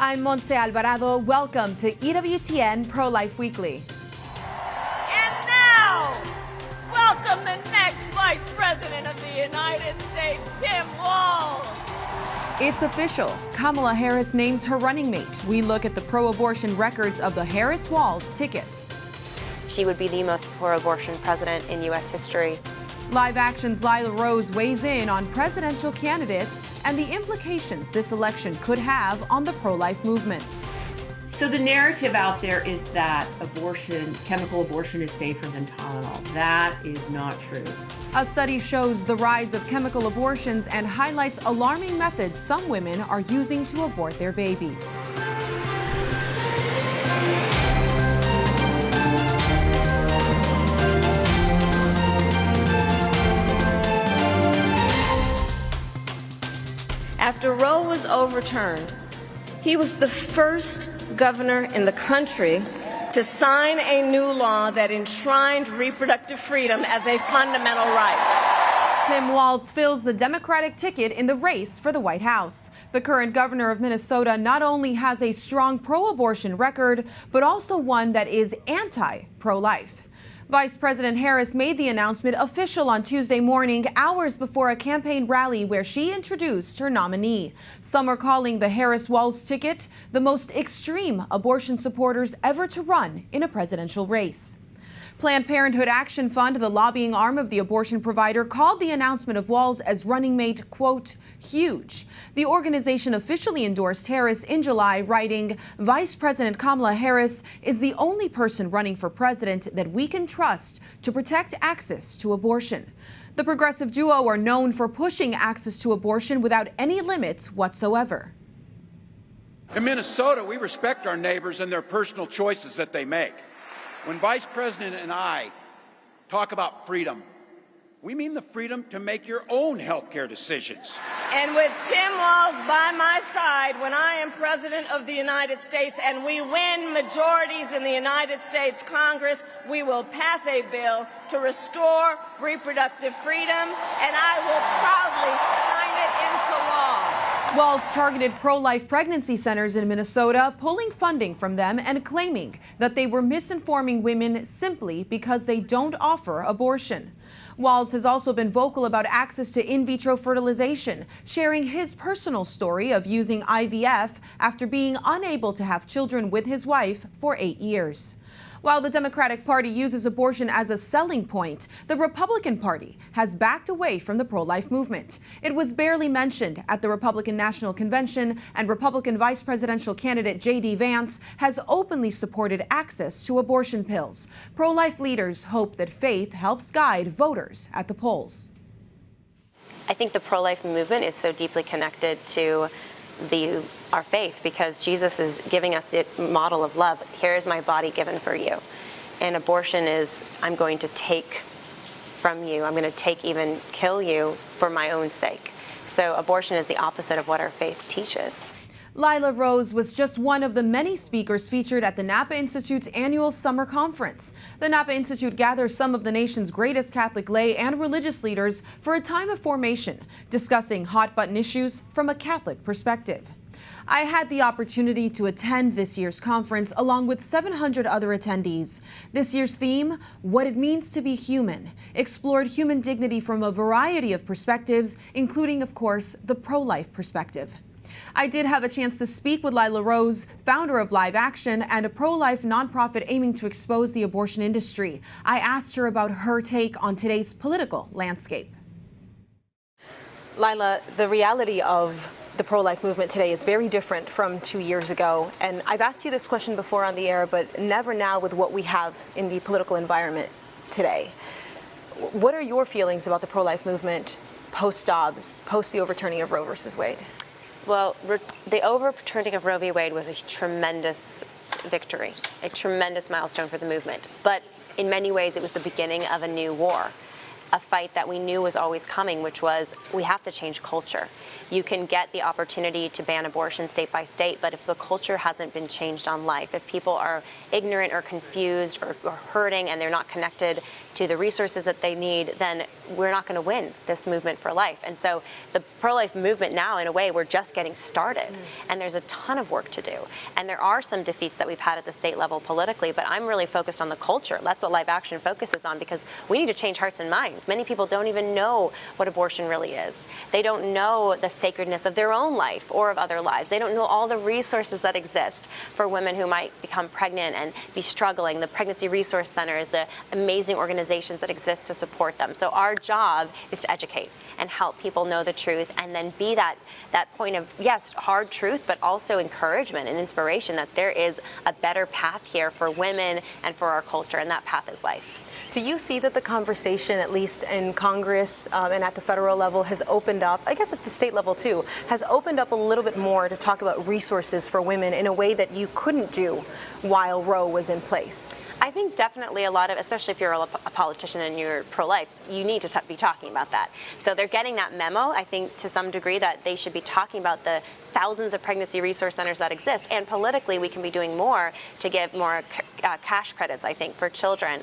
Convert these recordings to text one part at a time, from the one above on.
I'm Montse Alvarado. Welcome to EWTN Pro-Life Weekly. And now, welcome the next Vice President of the United States, Tim Walz. It's official. Kamala Harris names her running mate. We look at the pro-abortion records of the Harris-Walz ticket. She would be the most pro-abortion president in U.S. history. Live Action's Lila weighs in on presidential candidates and the implications this election could have on the pro-life movement. So the narrative out there is that chemical abortion is safer than Tylenol. That is not true. A study shows the rise of chemical abortions and highlights alarming methods some women are using to abort their babies. After Roe was overturned, he was the first governor in the country to sign a new law that enshrined reproductive freedom as a fundamental right. Tim Walz fills the Democratic ticket in the race for the White House. The current governor of Minnesota not only has a strong pro-abortion record, but also one that is anti-pro-life. Vice President Harris made the announcement official on Tuesday morning, hours before a campaign rally where she introduced her nominee. Some are calling the Harris-Walz ticket the most extreme abortion supporters ever to run in a presidential race. Planned Parenthood Action Fund, the lobbying arm of the abortion provider, called the announcement of Walz as running mate, quote, huge. The organization officially endorsed Harris in July, writing, Vice President Kamala Harris is the only person running for president that we can trust to protect access to abortion. The progressive duo are known for pushing access to abortion without any limits whatsoever. In Minnesota, we respect our neighbors and their personal choices that they make. When Vice President and I talk about freedom, we mean the freedom to make your own health care decisions. And with Tim Walz by my side when I am President of the United States and we win majorities in the United States Congress, we will pass a bill to restore reproductive freedom, and I will proudly sign it into law. Walz targeted pro-life pregnancy centers in Minnesota, pulling funding from them and claiming that they were misinforming women simply because they don't offer abortion. Walz has also been vocal about access to in vitro fertilization, sharing his personal story of using IVF after being unable to have children with his wife for 8 years. While the Democratic Party uses abortion as a selling point, the Republican Party has backed away from the pro-life movement. It was barely mentioned at the Republican National Convention, and Republican vice presidential candidate J.D. Vance has openly supported access to abortion pills. Pro-life leaders hope that faith helps guide voters at the polls. I think the pro-life movement is so deeply connected to our faith, because Jesus is giving us the model of love. Here is my body given for you. And abortion is, I'm going to take from you. I'm going to take, even kill you for my own sake. So abortion is the opposite of what our faith teaches. Lila was just one of the many speakers featured at the Napa Institute's annual summer conference. The Napa Institute gathers some of the nation's greatest Catholic lay and religious leaders for a time of formation, discussing hot-button issues from a Catholic perspective. I had the opportunity to attend this year's conference along with 700 other attendees. This year's theme, What It Means to Be Human, explored human dignity from a variety of perspectives, including, of course, the pro-life perspective. I did have a chance to speak with Lila, founder of Live Action and a pro-life nonprofit aiming to expose the abortion industry. I asked her about her take on today's political landscape. Lila, the reality of the pro-life movement today is very different from 2 years ago. And I've asked you this question before on the air, but never now with what we have in the political environment today. What are your feelings about the pro-life movement post-Dobbs, post the overturning of Roe versus Wade? Well, the overturning of Roe v. Wade was a tremendous victory, a tremendous milestone for the movement. But in many ways, it was the beginning of a new war, a fight that we knew was always coming, which was we have to change culture. You can get the opportunity to ban abortion state by state, but if the culture hasn't been changed on life, if people are ignorant or confused or hurting and they're not connected to the resources that they need, then we're not going to win this movement for life. And so the pro-life movement now, in a way, we're just getting started. And there's a ton of work to do. And there are some defeats that we've had at the state level politically, but I'm really focused on the culture. That's what Live Action focuses on, because we need to change hearts and minds. Many people don't even know what abortion really is. They don't know the sacredness of their own life or of other lives. They don't know all the resources that exist for women who might become pregnant and be struggling, the pregnancy resource centers, the amazing organizations that exist to support them. So our job is to educate and help people know the truth, and then be that point of, yes, hard truth, but also encouragement and inspiration that there is a better path here for women and for our culture, and that path is life. Do you see that the conversation, at least in Congress and at the federal level, has opened up, I guess at the state level too, has opened up a little bit more to talk about resources for women in a way that you couldn't do while Roe was in place? I think definitely a lot of, especially if you're a politician and you're pro-life, you need to be talking about that. So they're getting that memo, I think, to some degree, that they should be talking about the thousands of pregnancy resource centers that exist. And politically, we can be doing more to give more cash credits, I think, for children,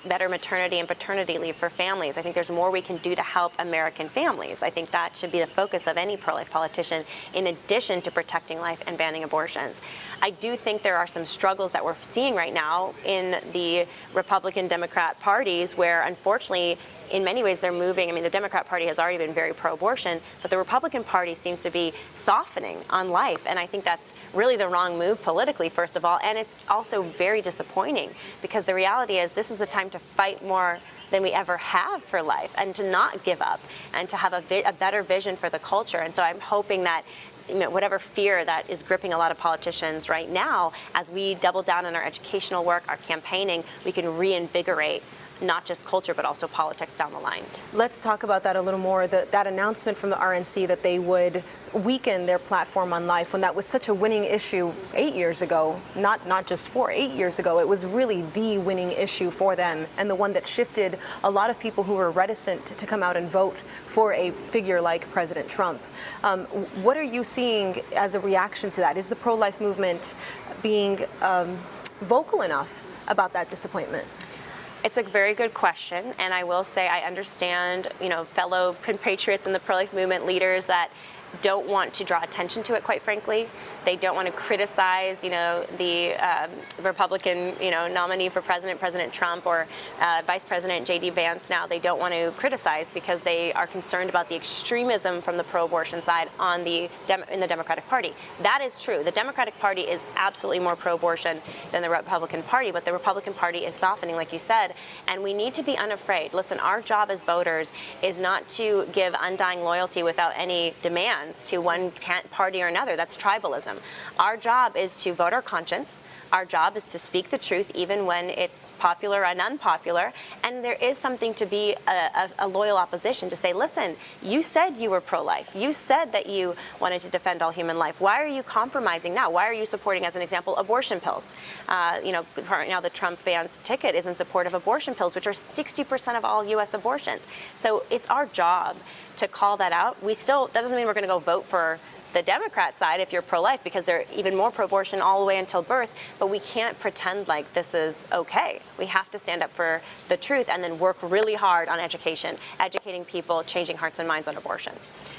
better maternity and paternity leave for families. I think there's more we can do to help American families. I think that should be the focus of any pro-life politician, in addition to protecting life and banning abortions. I do think there are some struggles that we're seeing right now in the Republican-Democrat parties, where unfortunately, in many ways, they're moving. I mean, the Democrat Party has already been very pro-abortion, but the Republican Party seems to be softening on life. And I think that's really the wrong move politically, first of all. And it's also very disappointing, because the reality is this is a time to fight more than we ever have for life, and to not give up, and to have a better vision for the culture. And so I'm hoping that, you know, whatever fear that is gripping a lot of politicians right now, as we double down on our educational work, our campaigning, we can reinvigorate not just culture, but also politics down the line. Let's talk about that a little more. That announcement from the RNC that they would weaken their platform on life, when that was such a winning issue 8 years ago, not just 8 years ago, it was really the winning issue for them, and the one that shifted a lot of people who were reticent to come out and vote for a figure like President Trump. What are you seeing as a reaction to that? Is the pro-life movement being vocal enough about that disappointment? It's a very good question, and I will say I understand, you know, fellow compatriots in the pro-life movement, leaders that don't want to draw attention to it, quite frankly. They don't want to criticize, you know, the Republican, you know, nominee for president, President Trump, or Vice President J.D. Vance now. They don't want to criticize because they are concerned about the extremism from the pro-abortion side on in the Democratic Party. That is true. The Democratic Party is absolutely more pro-abortion than the Republican Party, but the Republican Party is softening, like you said, and we need to be unafraid. Listen, our job as voters is not to give undying loyalty without any demands to one party or another. That's tribalism. Our job is to vote our conscience. Our job is to speak the truth, even when it's popular and unpopular. And there is something to be a loyal opposition, to say, listen, you said you were pro-life. You said that you wanted to defend all human life. Why are you compromising now? Why are you supporting, as an example, abortion pills? You know, right now the Trump-Vance ticket is in support of abortion pills, which are 60% of all U.S. abortions. So it's our job to call that out. That doesn't mean we're going to go vote for the Democrat side if you're pro-life, because they're even more pro-abortion all the way until birth, but we can't pretend like this is okay. We have to stand up for the truth and then work really hard on education, educating people, changing hearts and minds on abortion.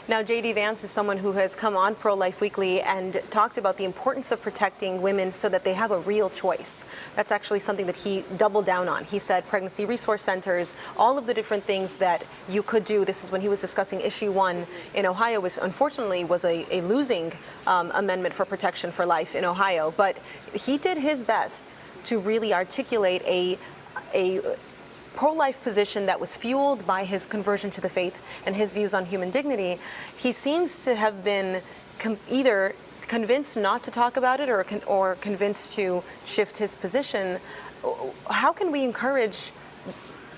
Now, J.D. Vance is someone who has come on Pro-Life Weekly and talked about the importance of protecting women so that they have a real choice. That's actually something that he doubled down on. He said pregnancy resource centers, all of the different things that you could do. This is when he was discussing issue 1 in Ohio, which unfortunately was a losing amendment for protection for life in Ohio. But he did his best to really articulate a pro-life position that was fueled by his conversion to the faith and his views on human dignity. He seems to have been either convinced not to talk about it or convinced to shift his position. How can we encourage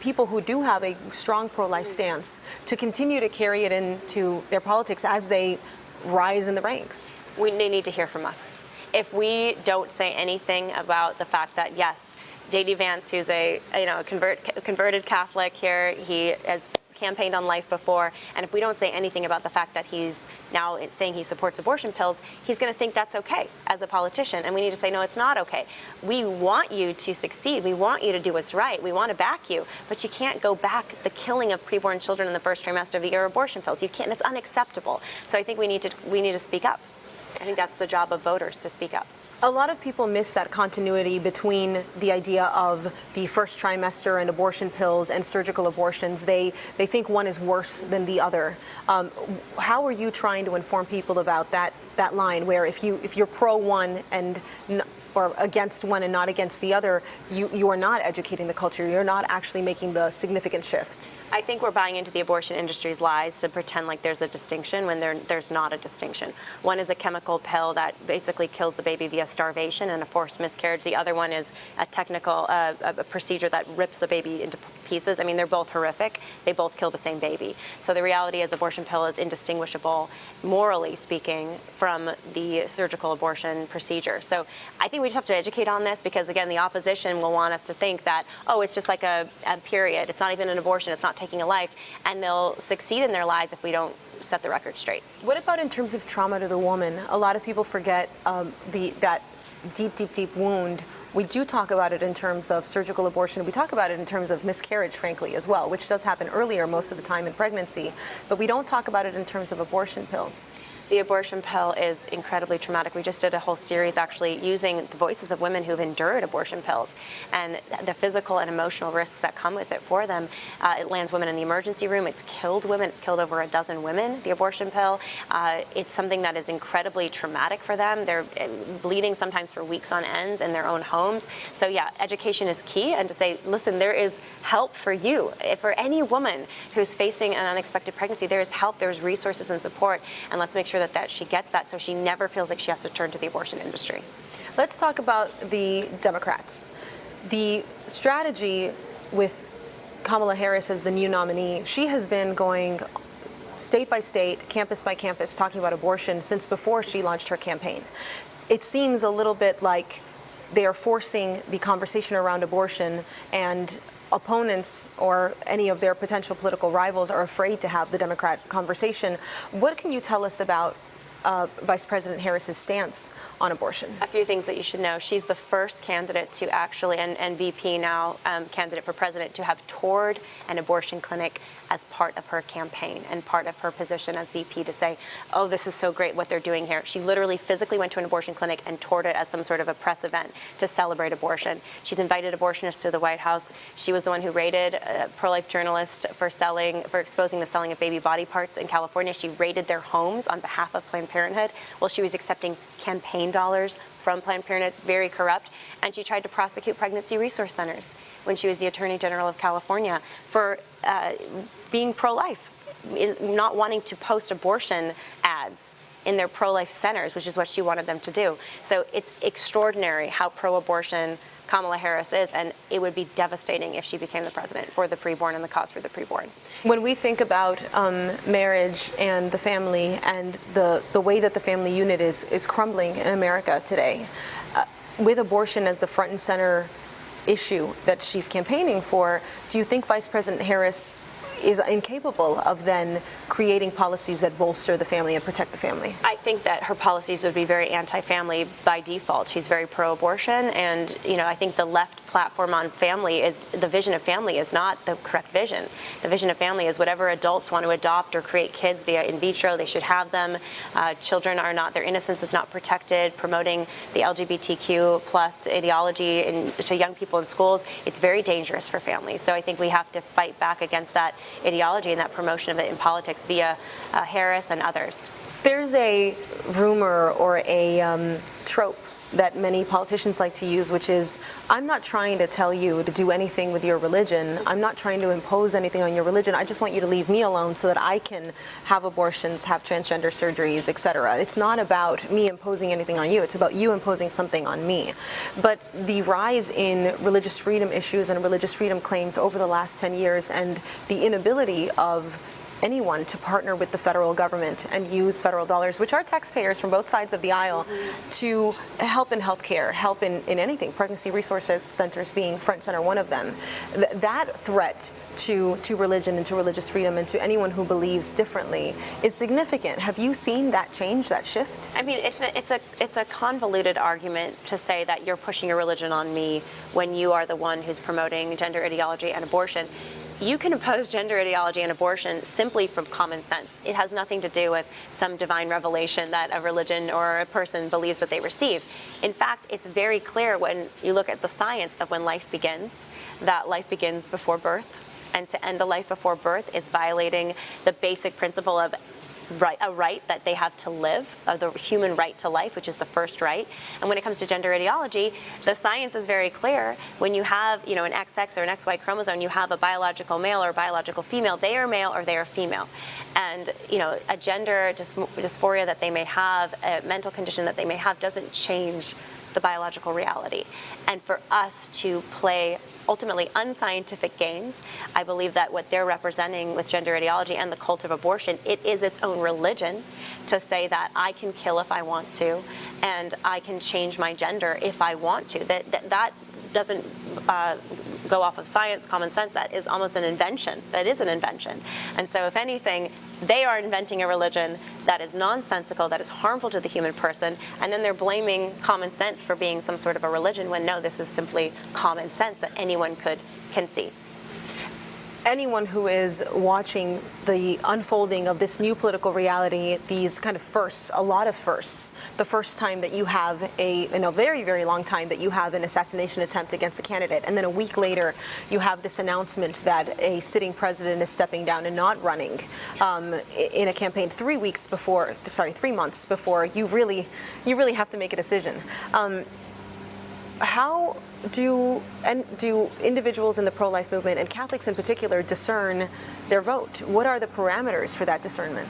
people who do have a strong pro-life stance to continue to carry it into their politics as they rise in the ranks? They need to hear from us. If we don't say anything about the fact that, yes, J.D. Vance, who's a converted Catholic here, he has campaigned on life before, and if we don't say anything about the fact that he's now saying he supports abortion pills, he's going to think that's okay as a politician. And we need to say, no, it's not okay. We want you to succeed. We want you to do what's right. We want to back you. But you can't go back the killing of preborn children in the first trimester of the year, abortion pills. You can't. It's unacceptable. So I think we need to speak up. I think that's the job of voters, to speak up. A lot of people miss that continuity between the idea of the first trimester and abortion pills and surgical abortions. They think one is worse than the other. How are you trying to inform people about that line where if you're pro one and or against one and not against the other, you are not educating the culture. You're not actually making the significant shift. I think we're buying into the abortion industry's lies to pretend like there's a distinction when there's not a distinction. One is a chemical pill that basically kills the baby via starvation and a forced miscarriage. The other one is a technical a procedure that rips the baby into pieces. I mean, they're both horrific. They both kill the same baby. So the reality is abortion pill is indistinguishable, morally speaking, from the surgical abortion procedure. So I think we just have to educate on this because, again, the opposition will want us to think that, oh, it's just like a period. It's not even an abortion. It's not taking a life. And they'll succeed in their lies if we don't set the record straight. What about in terms of trauma to the woman? A lot of people forget that deep wound. We do talk about it in terms of surgical abortion. We talk about it in terms of miscarriage, frankly, as well, which does happen earlier most of the time in pregnancy. But we don't talk about it in terms of abortion pills. The abortion pill is incredibly traumatic. We just did a whole series actually using the voices of women who've endured abortion pills and the physical and emotional risks that come with it for them. It lands women in the emergency room. It's killed women. It's killed over a dozen women, the abortion pill. It's something that is incredibly traumatic for them. They're bleeding sometimes for weeks on ends in their own homes. So yeah, education is key, and to say, listen, there is help for you. For any woman who's facing an unexpected pregnancy, there is help, there's resources and support, and let's make sure that she gets that so she never feels like she has to turn to the abortion industry. Let's talk about the Democrats. The strategy with Kamala Harris as the new nominee, she has been going state by state, campus by campus, talking about abortion since before she launched her campaign. It seems a little bit like they are forcing the conversation around abortion, and opponents or any of their potential political rivals are afraid to have the Democrat conversation. What can you tell us about Vice President Harris's stance on abortion? A few things that you should know. She's the first candidate to actually, and VP now, candidate for president, to have toured an abortion clinic as part of her campaign and part of her position as VP to say, oh, this is so great what they're doing here. She literally physically went to an abortion clinic and toured it as some sort of a press event to celebrate abortion. She's invited abortionists to the White House. She was the one who raided a pro-life journalist for exposing the selling of baby body parts in California. She raided their homes on behalf of Planned Parenthood while she was accepting campaign dollars from Planned Parenthood, very corrupt. And she tried to prosecute pregnancy resource centers when she was the Attorney General of California for being pro-life, not wanting to post abortion ads in their pro-life centers, which is what she wanted them to do. So it's extraordinary how pro-abortion Kamala Harris is, and it would be devastating if she became the president for the preborn and the cause for the preborn. When we think about marriage and the family and the way that the family unit is crumbling in America today, with abortion as the front and center issue that she's campaigning for, do you think Vice President Harris is incapable of then creating policies that bolster the family and protect the family? I think that her policies would be very anti-family by default. She's very pro-abortion, and I think the left platform on family is the vision of family is not the correct vision. The vision of family is whatever adults want to adopt or create kids via in vitro, they should have them. Children are not, their innocence is not protected. Promoting the LGBTQ plus ideology to young people in schools, it's very dangerous for families. So I think we have to fight back against that ideology and that promotion of it in politics via Harris and others. There's a rumor or a trope that many politicians like to use, which is, I'm not trying to tell you to do anything with your religion. I'm not trying to impose anything on your religion. I just want you to leave me alone so that I can have abortions, have transgender surgeries, etc. It's not about me imposing anything on you. It's about you imposing something on me. But the rise in religious freedom issues and religious freedom claims over the last 10 years and the inability of anyone to partner with the federal government and use federal dollars, which are taxpayers from both sides of the aisle, to help in healthcare, help in anything, pregnancy resource centers being front and center one of them. That threat to religion and to religious freedom and to anyone who believes differently is significant. Have you seen that change, that shift? I mean, it's a convoluted argument to say that you're pushing your religion on me when you are the one who's promoting gender ideology and abortion. You can oppose gender ideology and abortion simply from common sense. It has nothing to do with some divine revelation that a religion or a person believes that they receive. In fact, it's very clear when you look at the science of when life begins, that life begins before birth. And to end a life before birth is violating the basic principle of a right that they have to live, the human right to life, which is the first right. And when it comes to gender ideology, the science is very clear. When you have, an XX or an XY chromosome, you have a biological male or a biological female. They are male or they are female. And, a gender dysphoria that they may have, a mental condition that they may have, doesn't change the biological reality. And for us to play ultimately unscientific games, I believe that what they're representing with gender ideology and the cult of abortion, it is its own religion to say that I can kill if I want to, and I can change my gender if I want to. That doesn't go off of science, common sense. That is almost an invention. That is an invention. And so if anything, they are inventing a religion that is nonsensical, that is harmful to the human person, and then they're blaming common sense for being some sort of a religion when no, this is simply common sense that anyone can see. Anyone who is watching the unfolding of this new political reality, these kind of firsts, a lot of firsts, the first time that you have in a very, very long time that you have an assassination attempt against a candidate, and then a week later you have this announcement that a sitting president is stepping down and not running in a campaign 3 months before you really have to make a decision. How do individuals in the pro-life movement, and Catholics in particular, discern their vote? What are the parameters for that discernment?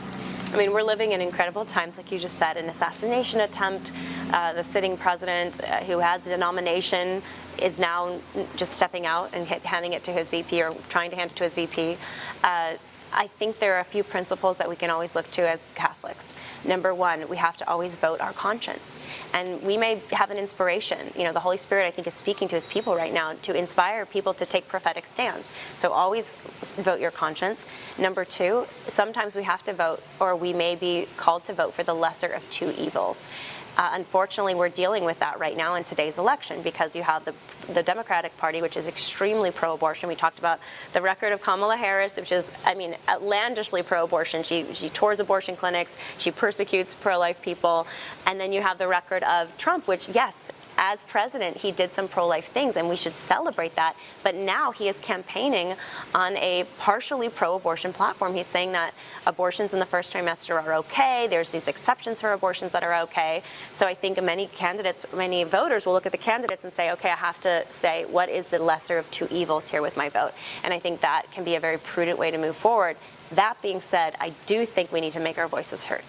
I mean, we're living in incredible times, like you just said, an assassination attempt. The sitting president who had the nomination is now just stepping out and handing it to his VP, or trying to hand it to his VP. I think there are a few principles that we can always look to as Catholics. Number one, we have to always vote our conscience. And we may have an inspiration. The Holy Spirit, I think, is speaking to his people right now to inspire people to take prophetic stands. So always vote your conscience. Number two, sometimes we have to vote, or we may be called to vote for the lesser of two evils. Unfortunately, we're dealing with that right now in today's election, because you have the Democratic Party, which is extremely pro-abortion. We talked about the record of Kamala Harris, which is, outlandishly pro-abortion. She tours abortion clinics. She persecutes pro-life people. And then you have the record of Trump, which, yes, as president, he did some pro-life things, and we should celebrate that. But now he is campaigning on a partially pro-abortion platform. He's saying that abortions in the first trimester are okay. There's these exceptions for abortions that are okay. So I think many voters will look at the candidates and say, okay, I have to say, what is the lesser of two evils here with my vote? And I think that can be a very prudent way to move forward. That being said, I do think we need to make our voices heard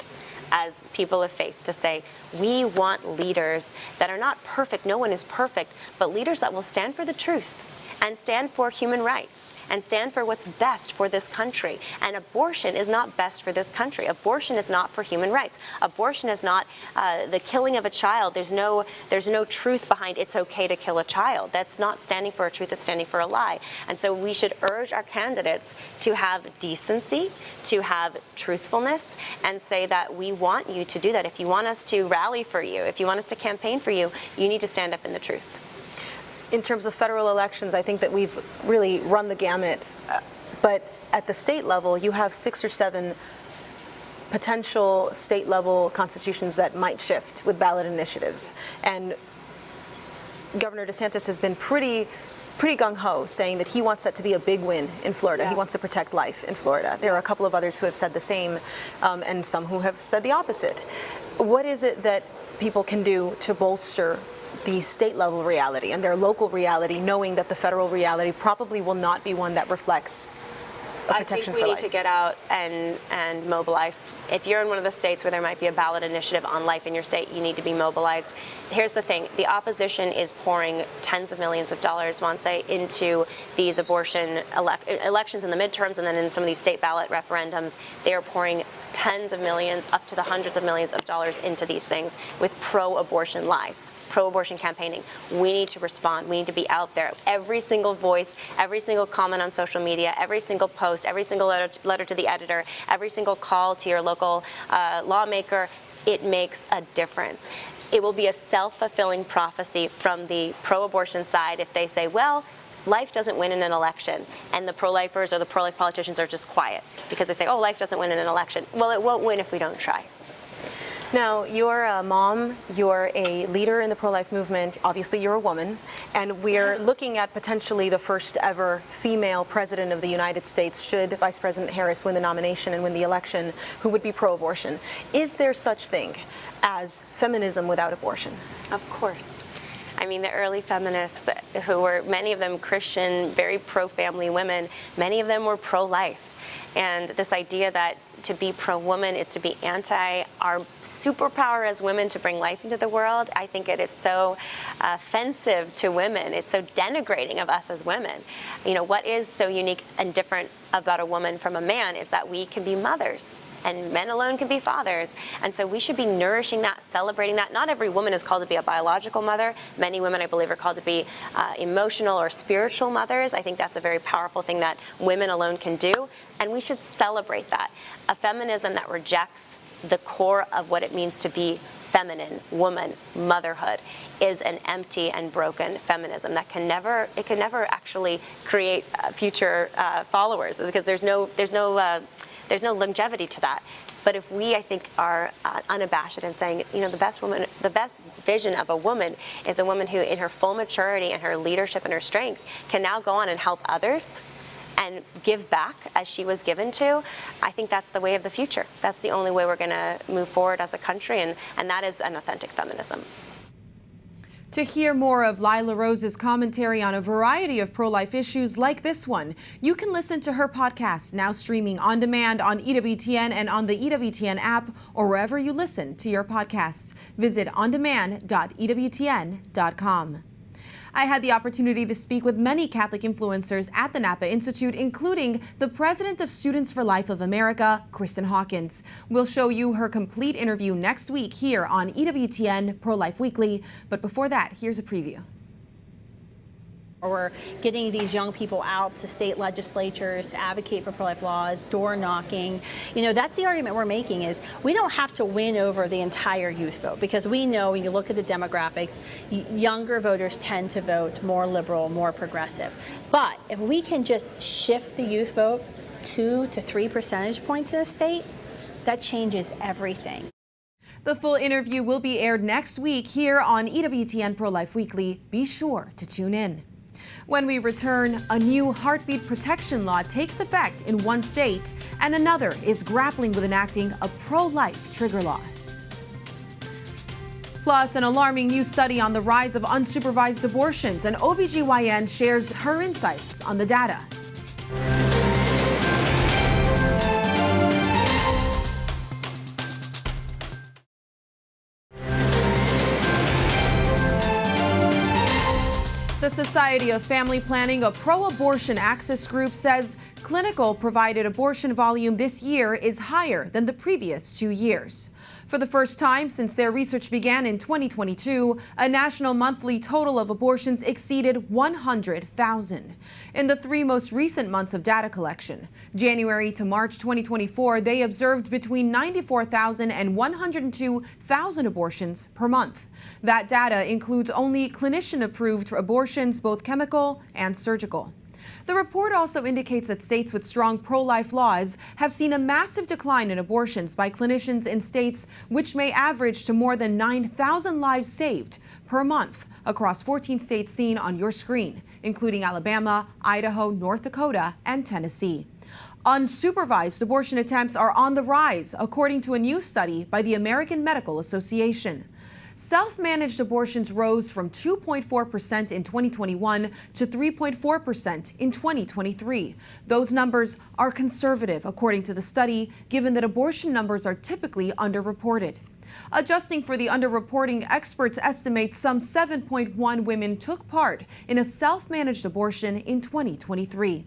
as people of faith, to say we want leaders that are not perfect. No one is perfect, but leaders that will stand for the truth and stand for human rights and stand for what's best for this country. And abortion is not best for this country. Abortion is not for human rights. Abortion is not the killing of a child. There's no truth behind it's okay to kill a child. That's not standing for a truth, it's standing for a lie. And so we should urge our candidates to have decency, to have truthfulness, and say that we want you to do that. If you want us to rally for you, if you want us to campaign for you, you need to stand up in the truth. In terms of federal elections, I think that we've really run the gamut. But at the state level, you have 6 or 7 potential state-level constitutions that might shift with ballot initiatives. And Governor DeSantis has been pretty gung-ho, saying that he wants that to be a big win in Florida. Yeah. He wants to protect life in Florida. There are a couple of others who have said the same, and some who have said the opposite. What is it that people can do to bolster the state-level reality and their local reality, knowing that the federal reality probably will not be one that reflects protection for life? I think we need to get out and mobilize. If you're in one of the states where there might be a ballot initiative on life in your state, you need to be mobilized. Here's the thing. The opposition is pouring tens of millions of dollars, Monse, into these abortion elections in the midterms and then in some of these state ballot referendums. They are pouring tens of millions, up to the hundreds of millions of dollars into these things with pro-abortion lies, pro-abortion campaigning. We need to respond. We need to be out there. Every single voice, every single comment on social media, every single post, every single letter to the editor, every single call to your local lawmaker, it makes a difference. It will be a self-fulfilling prophecy from the pro-abortion side if they say, well, life doesn't win in an election, and the pro-lifers or the pro-life politicians are just quiet because they say, oh, life doesn't win in an election. Well, it won't win if we don't try. Now, you're a mom, you're a leader in the pro-life movement, obviously you're a woman, and we're looking at potentially the first ever female president of the United States, should Vice President Harris win the nomination and win the election, who would be pro-abortion. Is there such thing as feminism without abortion? Of course. I mean, the early feminists, who were many of them Christian, very pro-family women, many of them were pro-life. And this idea that to be pro-woman is to be anti our superpower as women to bring life into the world, I think it is so offensive to women. It's so denigrating of us as women. You know, what is so unique and different about a woman from a man is that we can be mothers. And men alone can be fathers. And so we should be nourishing that, celebrating that. Not every woman is called to be a biological mother. Many women, I believe, are called to be emotional or spiritual mothers. I think that's a very powerful thing that women alone can do. And we should celebrate that. A feminism that rejects the core of what it means to be feminine, woman, motherhood, is an empty and broken feminism that can never actually create future followers, because there's no longevity to that. But if we, I think, are unabashed in saying, you know, the best vision of a woman is a woman who, in her full maturity and her leadership and her strength, can now go on and help others and give back as she was given to, I think that's the way of the future. That's the only way we're going to move forward as a country, and that is an authentic feminism. To hear more of Lila Rose's commentary on a variety of pro-life issues like this one, you can listen to her podcast, now streaming on demand on EWTN and on the EWTN app, or wherever you listen to your podcasts. Visit ondemand.ewtn.com. I had the opportunity to speak with many Catholic influencers at the Napa Institute, including the president of Students for Life of America, Kristen Hawkins. We'll show you her complete interview next week here on EWTN Pro-Life Weekly. But before that, here's a preview. We're getting these young people out to state legislatures to advocate for pro-life laws, door knocking. You know, that's the argument we're making, is we don't have to win over the entire youth vote, because we know when you look at the demographics, younger voters tend to vote more liberal, more progressive. But if we can just shift the youth vote 2 to 3 percentage points in a state, that changes everything. The full interview will be aired next week here on EWTN Pro-Life Weekly. Be sure to tune in. When we return, a new heartbeat protection law takes effect in one state, and another is grappling with enacting a pro-life trigger law. Plus, an alarming new study on the rise of unsupervised abortions, and OBGYN shares her insights on the data. The Society of Family Planning, a pro-abortion access group, says clinical provided abortion volume this year is higher than the previous 2 years. For the first time since their research began in 2022, a national monthly total of abortions exceeded 100,000. In the 3 most recent months of data collection, January to March 2024, they observed between 94,000 and 102,000 abortions per month. That data includes only clinician-approved abortions, both chemical and surgical. The report also indicates that states with strong pro-life laws have seen a massive decline in abortions by clinicians in states which may average to more than 9,000 lives saved per month across 14 states seen on your screen, including Alabama, Idaho, North Dakota, and Tennessee. Unsupervised abortion attempts are on the rise, according to a new study by the American Medical Association. self-managed abortions rose from 2.4% in 2021 to 3.4% in 2023. Those numbers are conservative, according to the study, given that abortion numbers are typically underreported. Adjusting for the underreporting, experts estimate some 7.1 women took part in a self-managed abortion in 2023.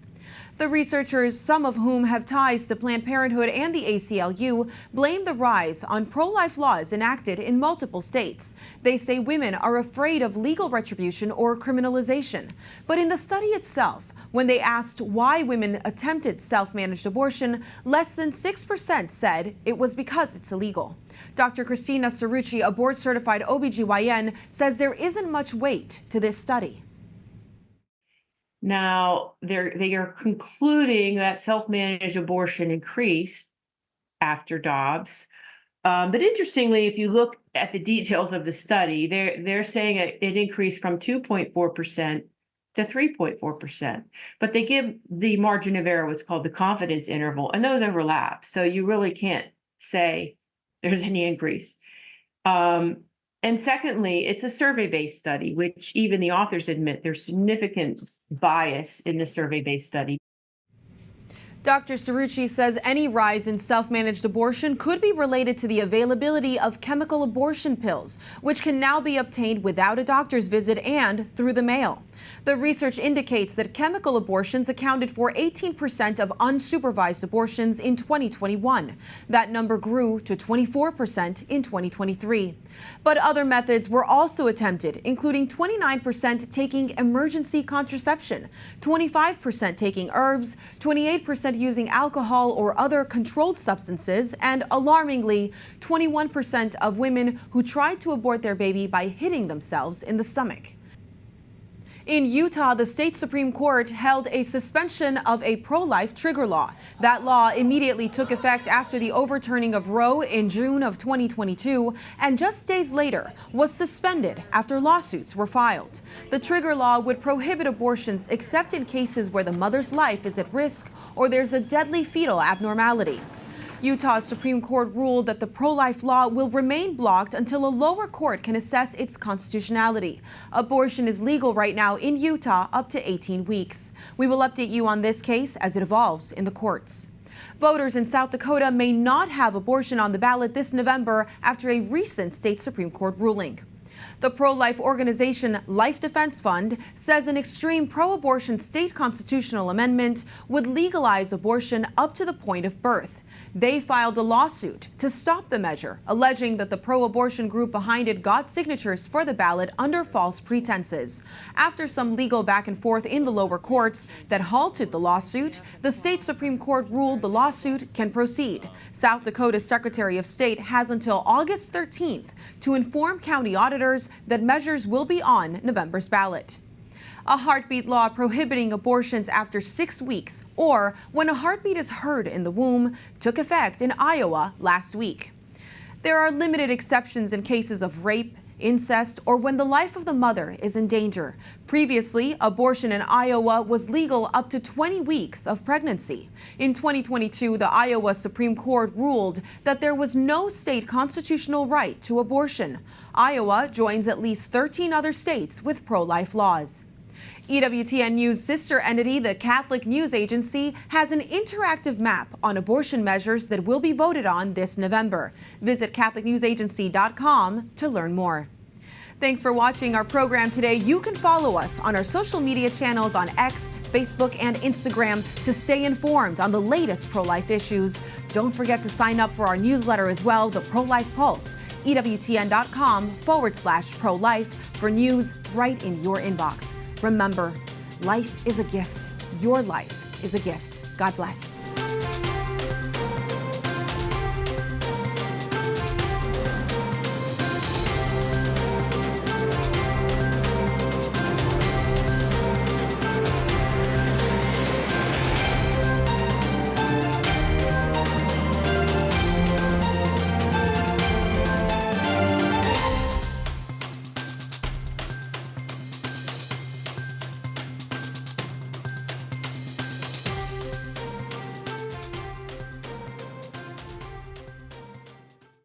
The researchers, some of whom have ties to Planned Parenthood and the ACLU, blame the rise on pro-life laws enacted in multiple states. They say women are afraid of legal retribution or criminalization. But in the study itself, when they asked why women attempted self-managed abortion, less than 6% said it was because it's illegal. Dr. Christina Cerrucci, a board-certified OBGYN, says there isn't much weight to this study. Now, they are concluding that self-managed abortion increased after Dobbs. But interestingly, if you look at the details of the study, they're saying it increased from 2.4% to 3.4%. But they give the margin of error, what's called the confidence interval, and those overlap. So you really can't say there's any increase. And secondly, it's a survey-based study, which even the authors admit there's significant bias in the survey-based study. Dr. Cerrucci says any rise in self-managed abortion could be related to the availability of chemical abortion pills, which can now be obtained without a doctor's visit and through the mail. The research indicates that chemical abortions accounted for 18% of unsupervised abortions in 2021. That number grew to 24% in 2023. But other methods were also attempted, including 29% taking emergency contraception, 25% taking herbs, 28% using alcohol or other controlled substances, and alarmingly, 21% of women who tried to abort their baby by hitting themselves in the stomach. In Utah, the state Supreme Court held a suspension of a pro-life trigger law. That law immediately took effect after the overturning of Roe in June of 2022, and just days later was suspended after lawsuits were filed. The trigger law would prohibit abortions except in cases where the mother's life is at risk or there's a deadly fetal abnormality. Utah's Supreme Court ruled that the pro-life law will remain blocked until a lower court can assess its constitutionality. Abortion is legal right now in Utah up to 18 weeks. We will update you on this case as it evolves in the courts. Voters in South Dakota may not have abortion on the ballot this November after a recent state Supreme Court ruling. The pro-life organization Life Defense Fund says an extreme pro-abortion state constitutional amendment would legalize abortion up to the point of birth. They filed a lawsuit to stop the measure, alleging that the pro-abortion group behind it got signatures for the ballot under false pretenses. After some legal back and forth in the lower courts that halted the lawsuit, the state Supreme Court ruled the lawsuit can proceed. South Dakota's Secretary of State has until August 13th to inform county auditors that measures will be on November's ballot. A heartbeat law prohibiting abortions after 6 weeks or when a heartbeat is heard in the womb took effect in Iowa last week. There are limited exceptions in cases of rape, incest, or when the life of the mother is in danger. Previously, abortion in Iowa was legal up to 20 weeks of pregnancy. In 2022, the Iowa Supreme Court ruled that there was no state constitutional right to abortion. Iowa joins at least 13 other states with pro-life laws. EWTN News' sister entity, the Catholic News Agency, has an interactive map on abortion measures that will be voted on this November. Visit CatholicNewsAgency.com to learn more. Thanks for watching our program today. You can follow us on our social media channels on X, Facebook, and Instagram to stay informed on the latest pro-life issues. Don't forget to sign up for our newsletter as well, the Pro-Life Pulse, EWTN.com/pro-life for news right in your inbox. Remember, life is a gift. Your life is a gift. God bless.